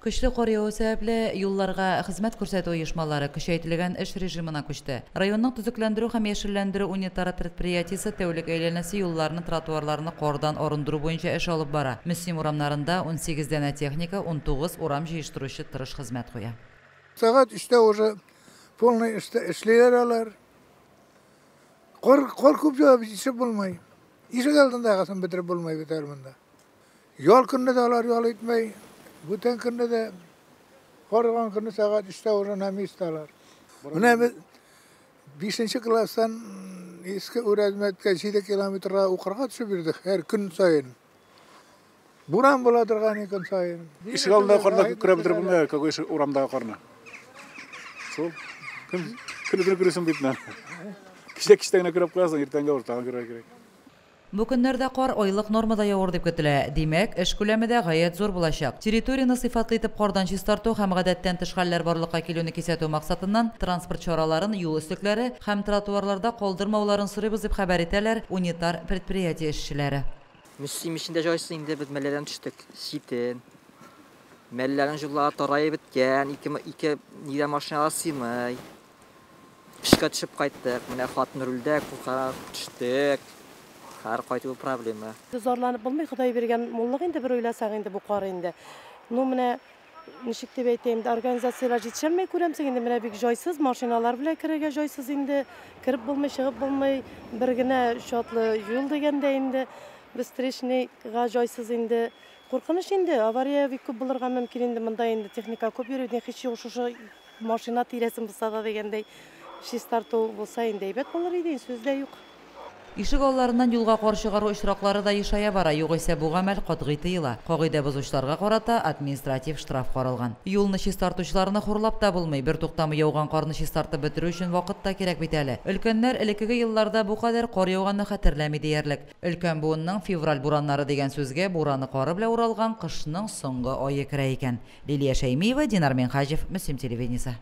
Көчле кар явуу сәбәпле юлларга хезмәт күрсәтү оешмалары көчәйтелгән эш режимына күчте. Районның төзекләндерү һәм яшелләндерү унитары предприятиесе тәүлек әйләнәсе юлларны, тротуарларны кардан арындыру буенча эш алып бара. Мөслим урамнарында 18 дәнә техника, 19 урам җыештыручы тырыш хезмәт куя. Сәгать 3-тә уже полный эшләр алар. Кар күп җавап ишеп булмай. Ишек алдында гасын бетереп булмай бит монда. Ял көнне дә алар ял итмәй. Бүтән көнне дә карган көнне сәгать 3-тә уже на месталар. Менә 5нче класстан иске үрәзмәткә 7 километрга укырга төшеп бирдек һәр көн сайын. Буран була торган көн сайын. Ишек алдында карны күрә бетереп булмый, какой урамдагы карны. Сол көн күрәсең бит мен. Кичә генә күреп куясың, иртәнгә уртага керә кирәк. Бу көннәрдә кар айлык нормада явыр дип көтелә. Димәк, эш күләме дә гаять зур булачак. Территорияны сыйфатлы итеп кардан чистарту һәм гадәттән тыш хәлләр барлыкка килүне кисәтү максатыннан транспорт чараларын, юл өстекләре һәм тротуарларда калдырмауларын сорыйбыз дип хәбәр итәләр унитар предприятие эшчеләре. Мөслим ишендә җайсыз инде без мәлләдән төштек. Ситен. Мәлләләрнең җуллары тарайып беткән, ике нидә машиналар сыймый. Эшкә төшеп кайттык. Менә хатын рүлдә куркак төштек. Һәр кайту проблема. Зарланып булмый, Ходай биргән муллык инде бер уйласаң инде бу кар инде. Ну менә ничек дип әйтәм, организациялар җитешәмәй күрәмсең инде менә бик җайсыз машиналар белән керергә җайсыз инде. Кирип булмый, чыгып булмый, бер генә шатлы юл дигәндә инде без встречныйга җайсыз инде. Куркыныч инде, авария бик күп булырга мөмкин инде монда инде техника күп йөрүдән һич юк шушы машина тирәсен булса да дигәндәй чистарту булса инде әйбәт булыр иде, сүз дә юк. Ишек алларыннан юлга кар чыгару очраклары да ешая бара, югыйсә бу гамәл катгый тыела. Кагыйдә бозучыларга карата административ штраф каралган. Юлны чистартучыларны хурлап та булмый, бер туктамый яуган карны чистартып бетерү өчен вакыт та кирәк бит әле. Өлкәннәр элеккеге елларда бу кадәр кар яуганны хәтерләми диярлек. Өлкән буынның февраль бураннары дигән сүзгә бураны кары белән уралган кышның соңгы ае керә икән. Лилия Шәймиева, Динар Менхаҗев, Мөслим телевидениесе.